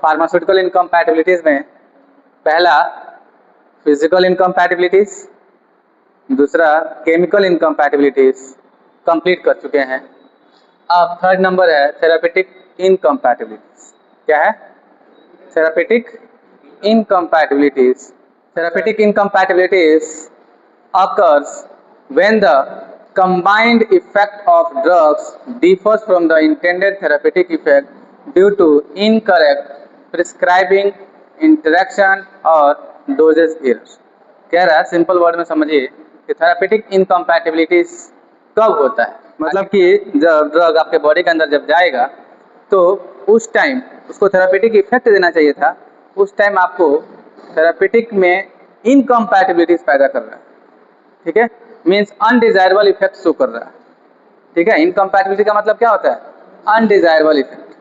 Pharmaceutical इनकम्पैटिबिलिटीज में पहला physical इनकम्पैटिबिलिटीज, दूसरा केमिकल इनकम्पैटिबिलिटीज कंप्लीट कर चुके हैं। अब थर्ड नंबर है थेरापेटिक इनकम्पैटिबिलिटीज। क्या है? Therapeutic incompatibilities. Therapeutic incompatibilities occurs when the combined effect of drugs differs from the intended therapeutic effect due to incorrect prescribing, interaction और dosage errors। कह रहा है सिंपल वर्ड में समझिए कि थेरापेटिक इनकम्पैटिबिलिटीज कब होता है, मतलब कि जब ड्रग आपके बॉडी के अंदर जब जाएगा तो उस टाइम उसको थेरापेटिक इफेक्ट देना चाहिए था, उस टाइम आपको थेरापेटिक में इनकम्पैटिबिलिटीज पैदा कर रहा है। ठीक है, मीन्स अनडिजायरेबल इफेक्ट शो कर रहा है। ठीक है, इनकम्पैटिबिलिटी का मतलब क्या होता है? Undesirable effect.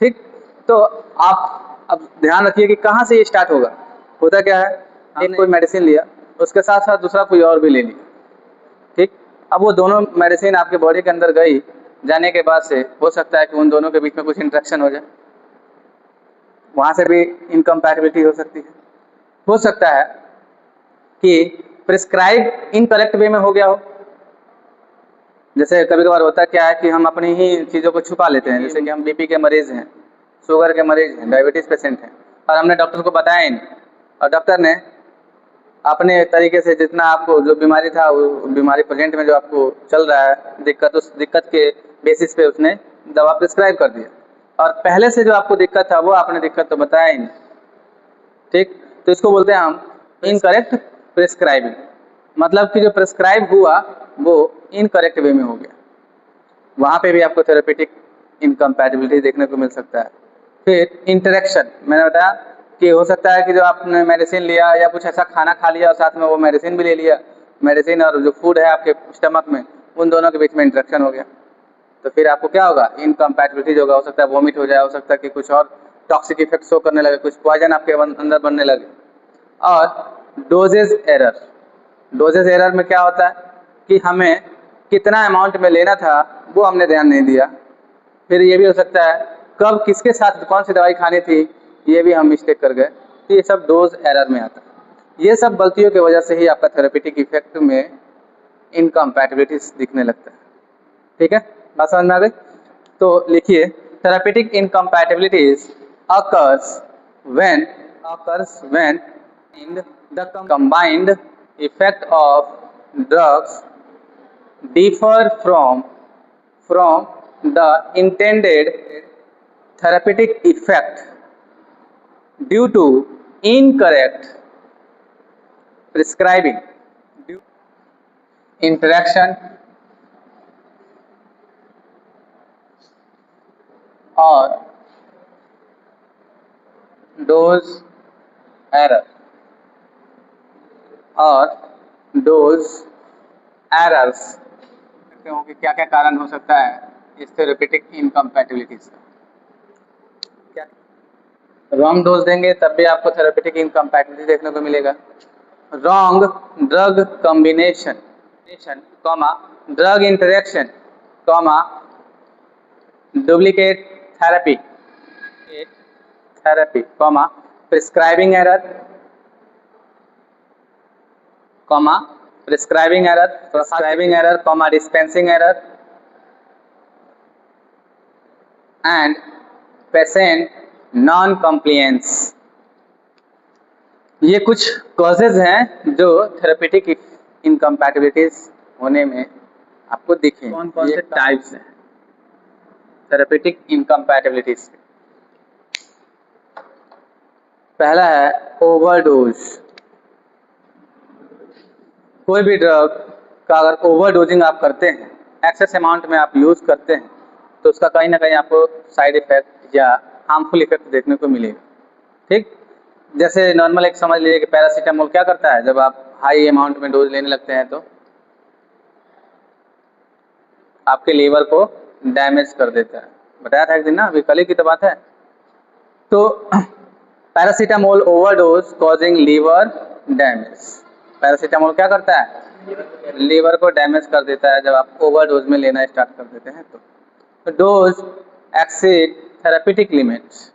ठीक, तो आप अब ध्यान रखिए कि कहाँ से ये स्टार्ट होगा। होता क्या है, एक कोई मेडिसिन लिया, उसके साथ साथ दूसरा कोई और भी ले लिया। ठीक, अब वो दोनों मेडिसिन आपके बॉडी के अंदर गई, जाने के बाद से हो सकता है कि उन दोनों के बीच में कुछ इंटरेक्शन हो जाए, वहाँ से भी इनकम्पैटिबिलिटी हो सकती है। हो सकता है कि प्रिस्क्राइब इनकरेक्ट वे में हो गया हो। जैसे कभी कभार होता क्या है कि हम अपनी ही चीज़ों को छुपा लेते हैं, जैसे कि हम बीपी के मरीज हैं, शुगर के मरीज हैं, डायबिटीज़ पेशेंट हैं, और हमने डॉक्टर को बताया ही नहीं, और डॉक्टर ने अपने तरीके से जितना आपको जो बीमारी था, वो बीमारी प्रेजेंट में जो आपको चल रहा है दिक्कत, उस दिक्कत के बेसिस पे उसने दवा प्रिस्क्राइब कर दिया, और पहले से जो आपको दिक्कत था वो आपने दिक्कत तो बताया ही नहीं। ठीक, तो इसको बोलते हैं हम इनकरेक्ट प्रिस्क्राइबिंग, मतलब कि जो प्रिस्क्राइब हुआ वो इनकरेक्ट वे में हो गया। वहाँ पे भी आपको थेरेपेटिक इनकम्पैटिबिलिटी देखने को मिल सकता है। फिर इंटरेक्शन, मैंने बताया कि हो सकता है कि जो आपने मेडिसिन लिया या कुछ ऐसा खाना खा लिया और साथ में वो मेडिसिन भी ले लिया, मेडिसिन और जो फूड है आपके स्टमक में, उन दोनों के बीच में इंटरेक्शन हो गया, तो फिर आपको क्या होगा? इनकम्पैटिबिलिटी होगा। हो सकता है वॉमिट हो जाए, हो सकता है कि कुछ और टॉक्सिक इफेक्ट शो करने लगे, कुछ पॉइजन आपके अंदर बनने लगे। और डोजेज एरर, डोजेज एरर में क्या होता है कि हमें कितना अमाउंट में लेना था वो हमने ध्यान नहीं दिया। फिर ये भी हो सकता है कब किसके साथ कौन सी दवाई खानी थी ये भी हम मिस्टेक कर गए, तो ये सब डोज एरर में आता है। ये सब गलतियों की वजह से ही आपका थेरेपेटिक इफेक्ट में इनकम्पैटिबिलिटीज दिखने लगता है। ठीक है, बात समझ में आ गई? तो लिखिए, therapeutic इनकम्पैटिबिलिटीज occurs when in the combined effect of drugs differ from the intended therapeutic effect due to incorrect prescribing, interaction और डोज एरर और डोज एरर्स कि क्या क्या कारण हो सकता है इस थेरेपेटिक इनकम्पैटिबिलिटीज का। क्या रॉन्ग डोज देंगे तब भी आपको थेरेपेटिक इनकम्पैटिबिलिटी देखने को मिलेगा। Wrong drug combination, drug interaction, duplicate therapy, prescribing error, prescribing error, dispensing error and patient non compliance. ये कुछ कॉजेज हैं जो थेरेपेटिक इनकम्पैटिबिलिटीज होने में आपको दिखे। कौन कौन से टाइप्स हैं थेरेपेटिक इनकम्पैटिबिलिटीज? पहला है ओवरडोज। कोई भी ड्रग का अगर ओवरडोजिंग आप करते हैं, एक्सेस अमाउंट में आप यूज़ करते हैं, तो उसका कहीं ना कहीं आपको साइड इफेक्ट या हार्मफुल इफेक्ट देखने को मिलेगा। ठीक, जैसे नॉर्मल एक समझ लीजिए कि पैरासीटामोल क्या करता है, जब आप हाई अमाउंट में डोज लेने लगते हैं तो आपके लीवर को डैमेज कर देता है। बताया था एक दिन ना, अभी कल ही की तो बात है। तो paracetamol overdose causing liver damage. Paracetamol क्या करता है? लीवर को डैमेज कर देता है जब आप ओवरडोज में लेना स्टार्ट कर देते हैं तो dose exceed therapeutic limits.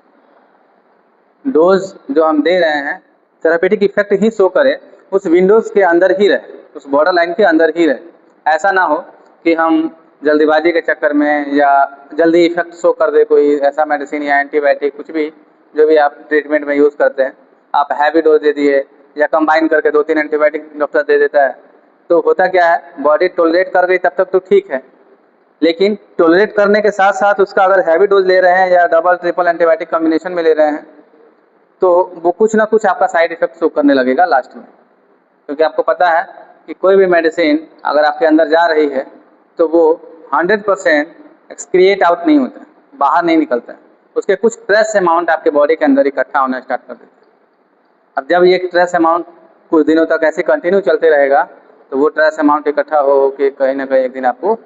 Dose जो हम दे रहे हैं थेरापेटिक इफेक्ट ही शो करे, उस विंडोज के अंदर ही रहे, उस बॉर्डर लाइन के अंदर ही रहे। ऐसा ना हो कि हम जल्दीबाजी के चक्कर में या जल्दी इफेक्ट शो कर दे कोई ऐसा मेडिसिन या एंटीबायोटिक कुछ भी जो भी आप ट्रीटमेंट में यूज़ करते हैं, आप हैवी डोज दे दिए या कंबाइन करके 2-3 एंटीबायोटिक डॉक्टर दे देता है, तो होता क्या है, बॉडी टॉलरेट कर गई तब तक तो ठीक है, लेकिन टॉलरेट करने के साथ साथ उसका अगर हैवी डोज ले रहे हैं या डबल ट्रिपल एंटीबायोटिक कॉम्बिनेशन में ले रहे हैं तो वो कुछ ना कुछ आपका साइड इफेक्ट शो करने लगेगा लास्ट में। क्योंकि आपको पता है कि कोई भी मेडिसिन अगर आपके अंदर जा रही है तो वो 100% एक्सक्रिएट आउट नहीं होता है, बाहर नहीं निकलता है, उसके कुछ ट्रेस अमाउंट आपके बॉडी के अंदर इकट्ठा होना स्टार्ट कर देता है। अब जब ये ट्रेस अमाउंट कुछ दिनों तक ऐसे कंटिन्यू चलते रहेगा तो वो ट्रेस अमाउंट इकट्ठा हो के कहीं ना कहीं एक दिन आपको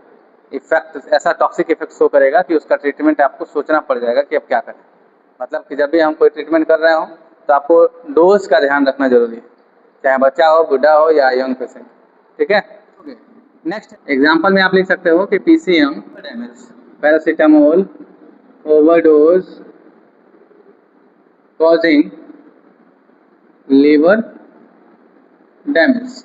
इफेक्ट, ऐसा टॉक्सिक इफेक्ट शो करेगा कि उसका ट्रीटमेंट आपको सोचना पड़ जाएगा कि अब क्या करें। मतलब कि जब भी हम कोई ट्रीटमेंट कर रहे हो तो आपको डोज का ध्यान रखना जरूरी है, चाहे बच्चा हो, बुढ़ा हो या यंग पेशेंट। ठीक है, नेक्स्ट एग्जांपल में आप लिख सकते हो कि PCM paracetamol overdose causing liver damage.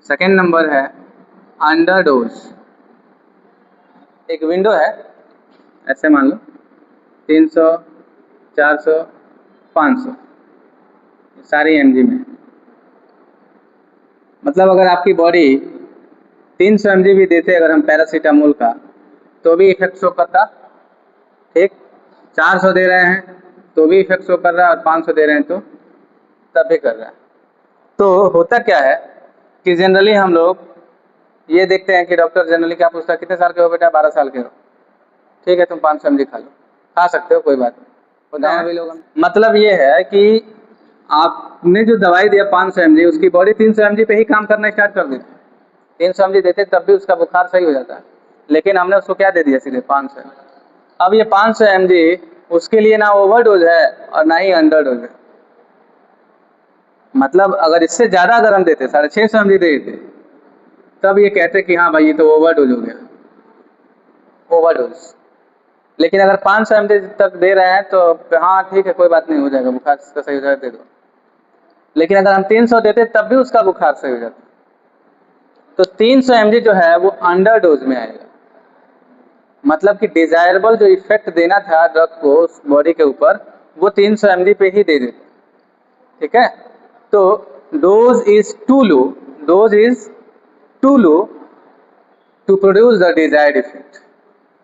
Second number है अंडरडोज। एक विंडो है, ऐसे मान लो 300, 400, 500 सारी एमजी में। मतलब अगर आपकी बॉडी 300 एमजी भी देते अगर हम पैरासीटामोल का तो भी इफेक्ट शो करता, ठीक। 400 दे रहे हैं तो भी इफेक्ट शो कर रहा है और 500 दे रहे हैं तो तब भी कर रहा है। तो होता क्या है कि जनरली हम लोग ये देखते हैं कि डॉक्टर जनरली क्या पूछता है, कितने साल के हो बेटा? 12 साल के हो, ठीक है तुम 500 mg खा लो, खा सकते हो कोई बात नहीं। भी लोग मतलब ये है कि आपने जो दवाई दिया 500 mg, उसकी बॉडी 300 mg पे ही काम करना स्टार्ट कर देती। 300 mg देते तब भी उसका बुखार सही हो जाता है, लेकिन हमने उसको क्या दे दिया? सीधे 500। अब ये 500 mg उसके लिए ना ओवरडोज है और ना ही अंडरडोज है। मतलब अगर इससे ज़्यादा अगर हम देते 650 mg दे देते तब ये कहते कि हाँ भाई ये तो ओवरडोज हो गया, ओवरडोज। लेकिन अगर 500 mg तक दे रहे हैं तो हाँ ठीक है कोई बात नहीं, हो जाएगा बुखार इसका सही हो जाएगा, दे दो। लेकिन अगर हम 300 देते तब भी उसका बुखार सही हो जाता, तो 300 mg जो है वो अंडरडोज में आएगा। मतलब कि डिजायरेबल जो इफेक्ट देना था ड्रग को उस बॉडी के ऊपर वो 300 mg पे ही दे देते। ठीक है, तो dose is too low, dose is too low to produce the desired effect.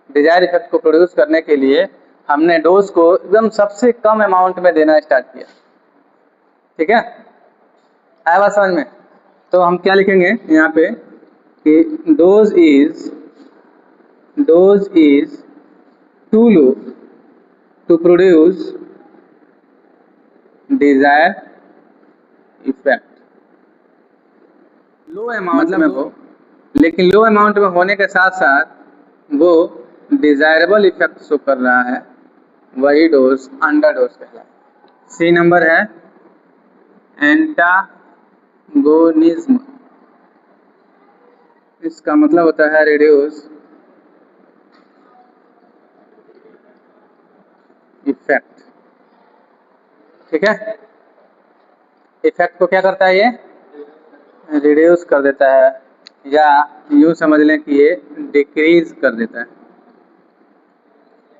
Desired effect को प्रोड्यूस करने के लिए हमने डोज को एकदम सबसे कम अमाउंट में देना स्टार्ट किया। ठीक है, आया बात समझ में? तो हम क्या लिखेंगे यहाँ पे कि dose is too low to produce desired effect. Low amount में हो, लेकिन लो अमाउंट में होने के साथ साथ वो डिजायरेबल इफेक्ट शो कर रहा है, वही डोज अंडरडोज कहलाता है। सी नंबर है एंटागोनिज्म। इसका मतलब होता है रिड्यूस इफेक्ट। ठीक है, इफेक्ट को क्या करता है? ये रिड्यूस कर देता है, या यूँ समझ लें कि ये डिक्रीज कर देता है।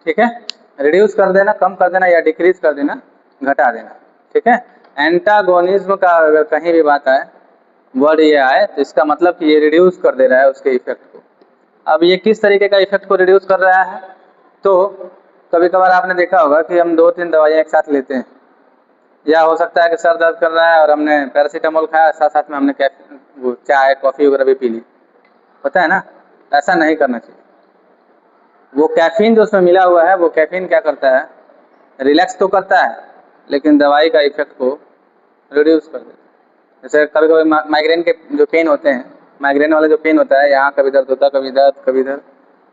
ठीक है, रिड्यूस कर देना, कम कर देना, या डिक्रीज कर देना, घटा देना। ठीक है, एंटागोनिज्म का अगर कहीं भी बात आए, वर्ड ये आए, तो इसका मतलब कि ये रिड्यूस कर दे रहा है उसके इफेक्ट को। अब ये किस तरीके का इफेक्ट को रिड्यूस कर रहा है? तो कभी कभार आपने देखा होगा कि हम 2-3 दवाइयाँ एक साथ लेते हैं, या हो सकता है कि सर दर्द कर रहा है और हमने पैरासीटामोल खाया, साथ साथ में हमने वो चाय कॉफ़ी वगैरह भी पी ली, पता है ना? ऐसा नहीं करना चाहिए। वो कैफीन जो उसमें मिला हुआ है, वो कैफीन क्या करता है? रिलैक्स तो करता है, लेकिन दवाई का इफेक्ट को रिड्यूस कर देता है। जैसे कभी कभी माइग्रेन के जो पेन होते हैं, माइग्रेन वाला जो पेन होता है, यहाँ कभी दर्द होता है, कभी दर्द, कभी इधर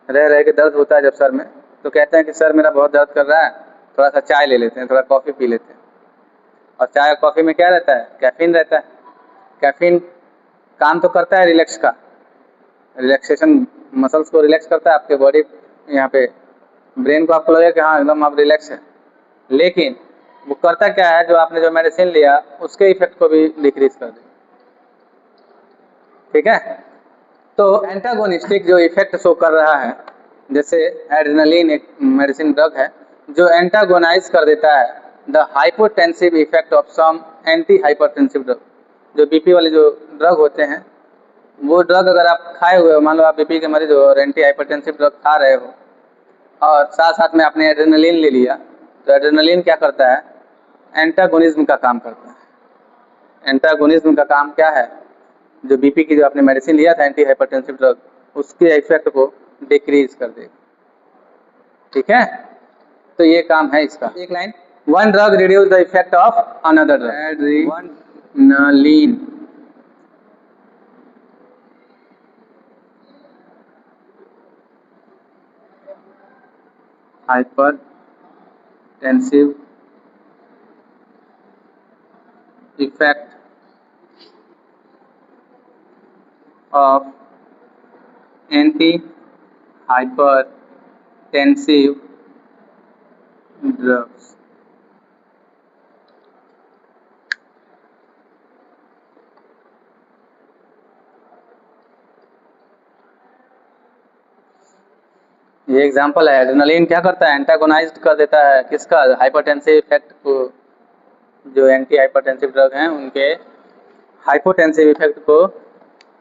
रह के दर्द होता है जब सर में, तो कहते हैं कि सर मेरा बहुत दर्द कर रहा है, थोड़ा सा चाय ले लेते हैं, थोड़ा कॉफ़ी पी लेते हैं। और चाय और कॉफ़ी में क्या रहता है? कैफीन रहता है। कैफीन काम तो करता है रिलैक्स का, रिलैक्सेशन, मसल्स को रिलैक्स करता है, आपके बॉडी यहाँ पे ब्रेन को आपको लगेगा कि हाँ एकदम आप रिलैक्स है, लेकिन वो करता क्या है, जो आपने जो मेडिसिन लिया उसके इफेक्ट को भी डिक्रीज कर देगा। ठीक है, तो एंटागोनिस्टिक जो इफेक्ट शो कर रहा है, जैसे एड्रेनलिन एक मेडिसिन ड्रग है जो एंटागोनाइज कर देता है the hypotensive effect of some anti hypertensive drug. जो बीपी वाले जो ड्रग होते हैं, वो ड्रग अगर आप खाए हुए हो, मान लो आप बीपी के मरीज हो और एंटी हाइपरटेंसिव ड्रग खा रहे हो और साथ साथ में आपने एड्रेनलिन ले लिया, तो एड्रेनलिन क्या करता है, एंटागोनिज्म का काम करता है। एंटागोनिज्म का काम क्या है, जो बीपी की जो आपने मेडिसिन लिया था एंटी हाइपरटेंसिव ड्रग, उसके इफेक्ट को डिक्रीज कर देगा। ठीक है, तो ये काम है इसका। एक line, one drug reduce the effect of another drug. Adrenaline hypertensive effect of anti-hypertensive drugs। ये एग्जांपल है, एड्रेनलिन क्या करता है, एंटागोनाइज कर देता है किसका, हाइपरटेंसिव इफेक्ट को। जो एंटी हाइपरटेंसिव ड्रग हैं उनके हाइपोटेंसिव इफेक्ट को,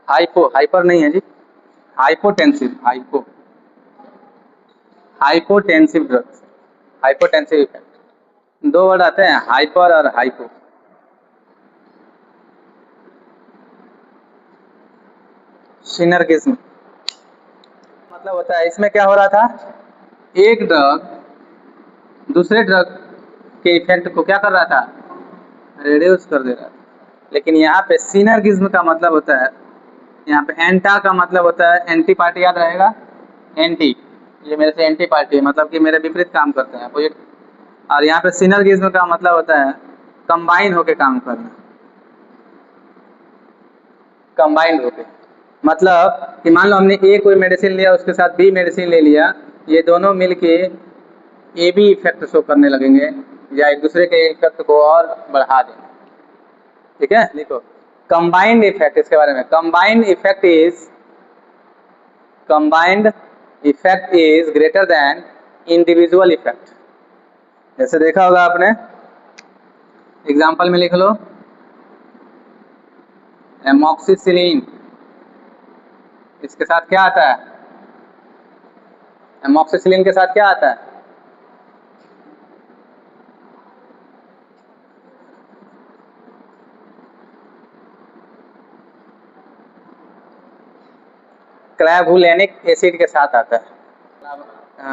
हाइपर नहीं है जी, hypotensive, hypotensive drugs, hypotensive effect, दो वर्ड आते हैं, हाइपर और हाइपो। सिनर्गिज्म मतलब होता है, इसमें क्या हो रहा था, एक ड्रग दूसरे ड्रग के इफेक्ट को क्या कर रहा था, रिड्यूस कर दे रहा था। लेकिन यहाँ पे सिनर्गिज्म का मतलब होता है, यहाँ पे एंटा का मतलब होता है एंटी पार्टी, याद रहेगा, एंटी, ये मेरे से एंटी पार्टी है, मतलब कि मेरे विपरीत काम करते हैं अपोजिट। और यहाँ पे सिनर्गिज्म का मतलब होता है कंबाइन होके काम करना, कंबाइंड होके। मतलब कि मान लो हमने ए कोई मेडिसिन लिया, उसके साथ बी मेडिसिन ले लिया, ये दोनों मिलके ए बी इफेक्ट शो करने लगेंगे या एक दूसरे के इफेक्ट को और बढ़ा देंगे। ठीक है, लिखो कंबाइंड इफेक्ट, इसके बारे में, combined effect is greater than individual effect. जैसे देखा होगा आपने, एग्जाम्पल में लिख लो, एमॉक्सिसिलिन, इसके साथ क्या आता है, एमॉक्सिसिलिन के साथ क्या आता है, क्लैवुलेनिक एसिड के साथ आता है।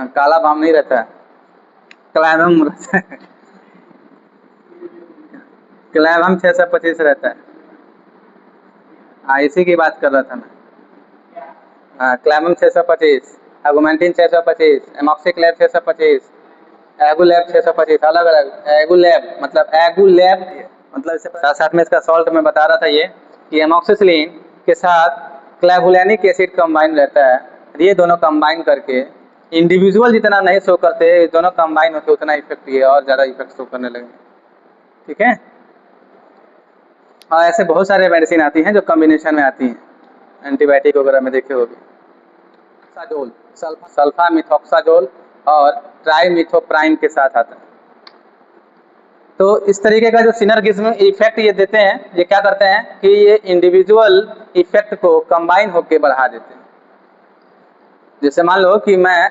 काला बाम नहीं रहता है, क्लैवम रहता है, क्लैवम 625 रहता है। हाँ, इसी की बात कर रहा था मैं। हाँ, क्लैवम 625, एगुमेंटिन 625, एमॉक्सिक्लेव 625, एगुलेब 625, अलग अलग। एगुलेब मतलब इससे साथ साथ में इसका सॉल्ट में बता रहा था ये कि एमॉक्सिसिलिन के साथ क्लैवुलेनिक एसिड कंबाइन रहता है, ये दोनों कंबाइन करके इंडिविजुअल जितना नहीं शो करते, दोनों कंबाइन होकर उतना इफेक्ट, ये और ज़्यादा इफेक्ट शो करने लगे। ठीक है, और ऐसे बहुत सारे मेडिसिन आती हैं जो कॉम्बिनेशन में आती हैं, एंटीबायोटिक वगैरह में देखे होगे, साजोल, सल्फामिथोक्साजोल और ट्राइमिथोप्राइन के साथ आता है। तो इस तरीके का जो सिनर्गिज्म इफेक्ट ये देते हैं, ये क्या करते हैं कि ये इंडिविजुअल इफेक्ट को कंबाइन होकर बढ़ा देते हैं। जैसे मान लो कि मैं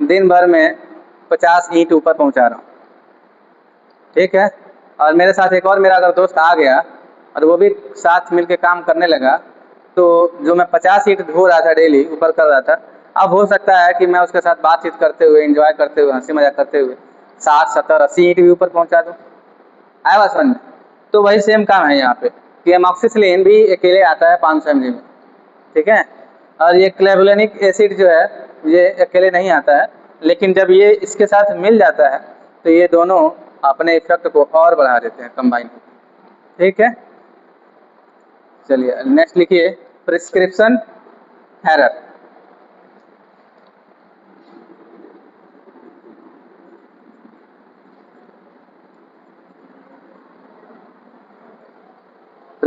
दिन भर में 50 ईंट ऊपर पहुंचा रहा हूँ, ठीक है, और मेरे साथ एक और मेरा अगर दोस्त आ गया और वो भी साथ मिलके काम करने लगा, तो जो मैं 50 ईंट ढो रहा था डेली, ऊपर कर रहा था, अब हो सकता है कि मैं उसके साथ बातचीत करते हुए, एंजॉय करते हुए, हंसी मजाक करते हुए 60, 70, 80 ईंट भी ऊपर पहुंचा दूँ। आया बात समझ में? तो वही सेम काम है यहाँ पे कि एमॉक्सिसिलिन भी अकेले आता है 500 mg में, ठीक है, और ये क्लैवुलेनिक एसिड जो है ये अकेले नहीं आता है, लेकिन जब ये इसके साथ मिल जाता है तो ये दोनों अपने इफेक्ट को और बढ़ा देते हैं, कंबाइन। ठीक है, चलिए नेक्स्ट लिखिए, प्रिस्क्रिप्शन एरर।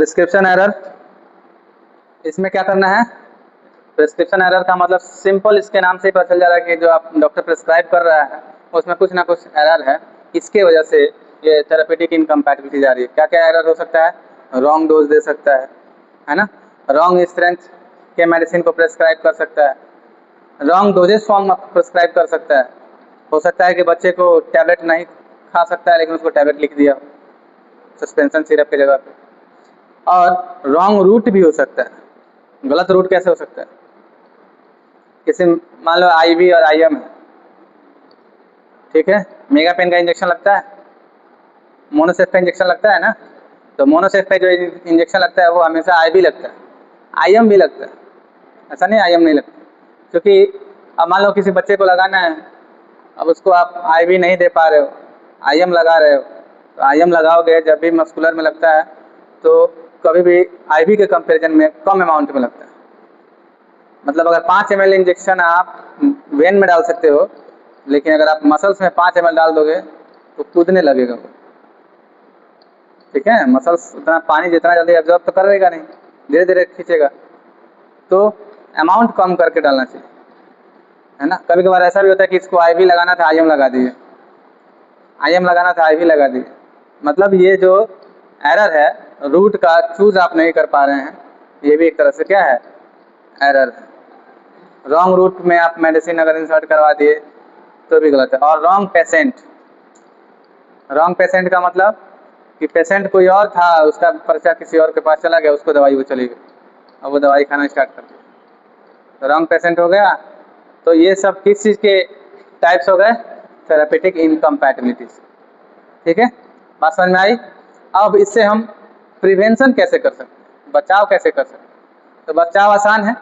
प्रिस्क्रिप्शन एरर, इसमें क्या करना है? प्रिस्क्रिप्शन एरर का मतलब सिंपल इसके नाम से ही पता चल जा रहा है कि जो आप डॉक्टर प्रिस्क्राइब कर रहा है उसमें कुछ ना कुछ एरर है, इसके वजह से ये थेरेपेटिक इनकम्पैटिबिलिटी जा रही है। क्या क्या एरर हो सकता है? रॉन्ग डोज दे सकता है ना, रॉन्ग स्ट्रेंथ के मेडिसिन को प्रिस्क्राइब कर सकता है, रॉन्ग डोजेस फॉर्म में प्रिस्क्राइब कर सकता है। हो सकता है कि बच्चे को टैबलेट नहीं खा सकता है लेकिन उसको टैबलेट लिख दिया सस्पेंशन सिरप की जगह पे। और रॉन्ग रूट भी हो सकता है। गलत रूट कैसे हो सकता है? किसी मान लो आईवी और आईएम है, ठीक है, मेगा पेन का इंजेक्शन लगता है, मोनोसेफ का इंजेक्शन लगता है ना, तो मोनोसेफ का जो इंजेक्शन लगता है वो हमेशा आईवी लगता है, आईएम भी लगता है, ऐसा नहीं आईएम नहीं लगता। क्योंकि अब मान लो किसी बच्चे को लगाना है, अब उसको आप आईवी नहीं दे पा रहे हो, आईएम लगा रहे हो, तो आईएम लगाओगे जब भी मस्कुलर में लगता है तो कभी भी आईवी के कंपैरिजन में कम अमाउंट में लगता है। मतलब अगर 5 ml इंजेक्शन आप वेन में डाल सकते हो, लेकिन अगर आप मसल्स में 5 ml डाल दोगे तो कूदने लगेगा वो, ठीक है। मसल्स उतना पानी जितना जल्दी एब्जॉर्ब तो करेगा नहीं, धीरे धीरे खींचेगा, तो अमाउंट कम करके डालना चाहिए, है ना। कभी कभार ऐसा भी होता है कि इसको आईवी लगाना था आईएम लगा दिए, आईएम लगाना था आईवी लगा दिए। मतलब ये जो एरर है, रूट का चूज आप नहीं कर पा रहे हैं, ये भी एक तरह से क्या है? एरर है। रॉन्ग रूट में आप मेडिसिन अगर इंसर्ट करवा दिए तो भी गलत है। और रॉन्ग पेशेंट, रॉन्ग पेशेंट का मतलब कि पेशेंट कोई और था, उसका पर्चा किसी और के पास चला गया, उसको दवाई वो चली गई, अब वो दवाई खाना स्टार्ट कर दिया, तो रॉन्ग पेशेंट हो गया। तो ये सब किस चीज़ के टाइप्स हो गए? थेरेपेटिक इनकम्पैटिबिलिटीज, ठीक है। बात समझ में आई? अब इससे हम प्रिवेंशन कैसे कर सकते हैं, बचाव कैसे कर सकते हैं? तो बचाव आसान है।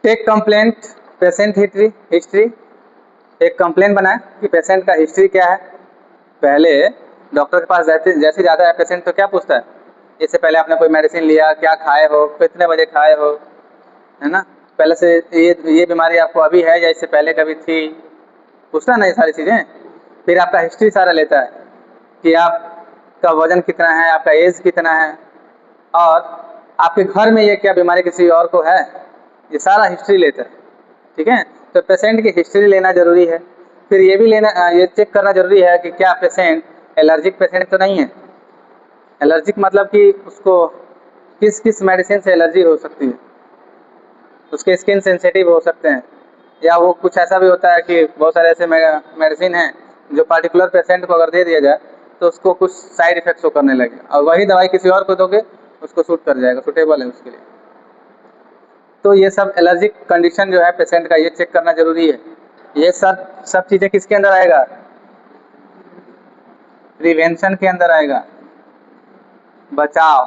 टेक कंप्लेंट पेशेंट हिस्ट्री, एक कंप्लेंट बनाए कि पेशेंट का हिस्ट्री क्या है। पहले डॉक्टर के पास जैसे ज़्यादा है पेशेंट तो क्या पूछता है? इससे पहले आपने कोई मेडिसिन लिया, क्या खाए हो, कितने बजे खाए हो, है ना, पहले से ये बीमारी आपको अभी है या इससे पहले कभी थी, पूछता है ना ये सारी चीज़ें। फिर आपका हिस्ट्री सारा लेता है कि आपका वजन कितना है, आपका एज कितना है, और आपके घर में ये क्या बीमारी किसी और को है, ये सारा हिस्ट्री लेता है, ठीक है। तो पेशेंट की हिस्ट्री लेना जरूरी है। फिर ये भी लेना, ये चेक करना जरूरी है कि क्या पेशेंट एलर्जिक पेशेंट तो नहीं है। एलर्जिक मतलब कि उसको किस किस मेडिसिन से एलर्जी हो सकती है, उसके स्किन सेंसिटिव हो सकते हैं, या वो कुछ ऐसा भी होता है कि बहुत सारे ऐसे मेडिसिन हैं जो पार्टिकुलर पेशेंट को अगर दे दिया जाए तो उसको कुछ साइड इफेक्ट्स हो करने लगे, और वही दवाई किसी और को दोगे उसको सूट कर जाएगा, सूटेबल है उसके लिए। तो ये सब एलर्जिक कंडीशन जो है पेशेंट का, ये चेक करना जरूरी है। ये सब चीज़ें किसके अंदर आएगा? प्रिवेंशन के अंदर आएगा। बचाव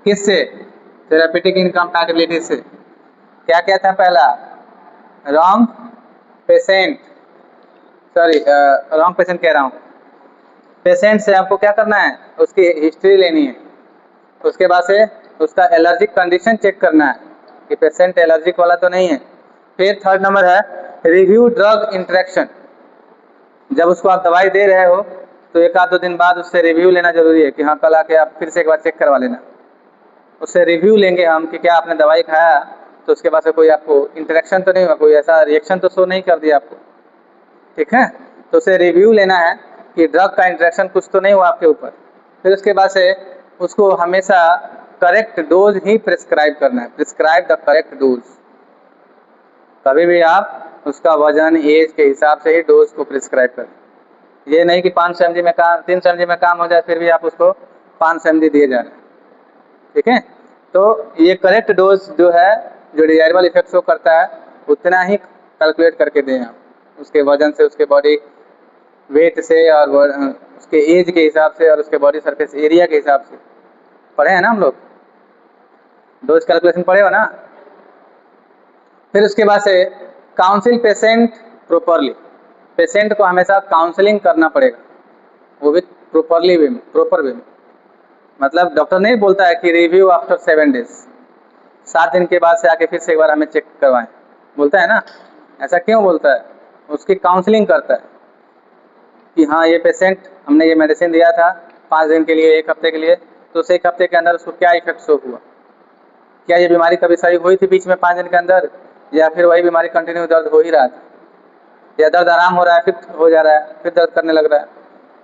किससे? थेरेपेटिक इनकम्पैटिबिलिटी से। क्या क्या था? पहला wrong patient, sorry wrong patient कह रहा हूँ, पेशेंट से आपको क्या करना है? उसकी हिस्ट्री लेनी है, उसके बाद से उसका एलर्जिक कंडीशन चेक करना है कि पेशेंट एलर्जिक वाला तो नहीं है। फिर थर्ड नंबर है रिव्यू ड्रग इंटरेक्शन। जब उसको आप दवाई दे रहे हो तो 1-2 दिन बाद उससे रिव्यू लेना जरूरी है कि हाँ कल आके आप फिर से एक बार चेक करवा लेना। उससे रिव्यू लेंगे हम कि क्या आपने दवाई खाया तो उसके बाद से कोई आपको इंटरेक्शन तो नहीं हुआ, कोई ऐसा रिएक्शन तो शो नहीं कर दिया आपको, ठीक है। तो उसे रिव्यू लेना है कि ड्रग का इंटरेक्शन कुछ तो नहीं हुआ आपके ऊपर। फिर उसके बाद से उसको हमेशा करेक्ट डोज ही प्रिस्क्राइब करना है, प्रिस्क्राइब द करेक्ट डोज। कभी भी आप उसका वजन एज के हिसाब से ही डोज को प्रिस्क्राइब करें। ये नहीं कि 500 mg में काम 300 mg में काम हो जाए फिर भी आप उसको 500 mg दिए जा रहे हैं, ठीक है। तो ये करेक्ट डोज जो है, जो डिजायरेबल इफेक्ट शो करता है उतना ही कैलकुलेट करके दें आप, उसके वजन से, उसके बॉडी वेट से, और उसके एज के हिसाब से, और उसके बॉडी सरफेस एरिया के हिसाब से। पढ़े हैं ना हम लोग, डोज कैलकुलेशन पढ़े हो ना। फिर उसके बाद से काउंसिल पेशेंट प्रोपरली, पेशेंट को हमेशा काउंसलिंग करना पड़ेगा, वो भी प्रोपरली वे में, प्रॉपर वे में। मतलब डॉक्टर नहीं बोलता है कि रिव्यू आफ्टर 7 डेज, 7 दिन के बाद से आके फिर से एक बार हमें चेक करवाएं, बोलता है ना। ऐसा क्यों बोलता है? उसकी काउंसलिंग करता है कि हाँ ये पेशेंट, हमने ये मेडिसिन दिया था, 5 दिन के लिए, 1 हफ्ते के लिए, तो उस 1 हफ्ते के अंदर उसको क्या इफेक्ट शो हुआ, क्या ये बीमारी कभी सही हुई थी बीच में 5 दिन के अंदर, या फिर वही बीमारी कंटिन्यू दर्द हो ही रहा था, या दर्द आराम हो रहा है फिर हो जा रहा है, फिर दर्द करने लग रहा है।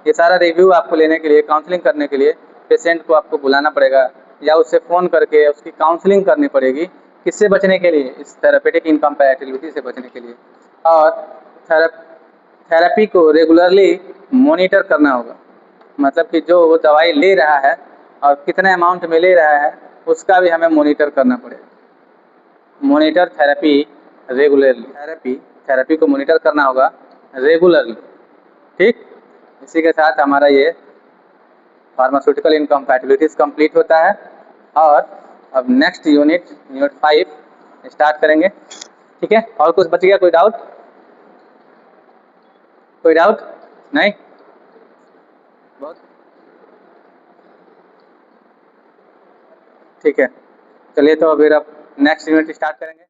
ये सारा रिव्यू आपको लेने के लिए, काउंसलिंग करने के लिए पेशेंट को आपको बुलाना पड़ेगा या उससे फ़ोन करके उसकी काउंसलिंग करनी पड़ेगी। किससे बचने के लिए? इस थेरेपेटिक इनकम्पैटिबिलिटी से बचने के लिए। और थेरेपी को रेगुलरली मॉनिटर करना होगा, मतलब कि जो वो दवाई ले रहा है और कितने अमाउंट में ले रहा है उसका भी हमें मॉनिटर करना पड़ेगा। मॉनिटर थेरेपी रेगुलरली, थेरेपी को मॉनिटर करना होगा रेगुलरली। ठीक, इसी के साथ हमारा ये फार्मास्यूटिकल इनकम्पैटिबिलिटीज कंप्लीट होता है। और अब नेक्स्ट यूनिट 5 स्टार्ट करेंगे। ठीक है, और कुछ बच गया? कोई डाउट? कोई डाउट नहीं? बहुत ठीक है, चलिए तो फिर अब नेक्स्ट यूनिट स्टार्ट करेंगे।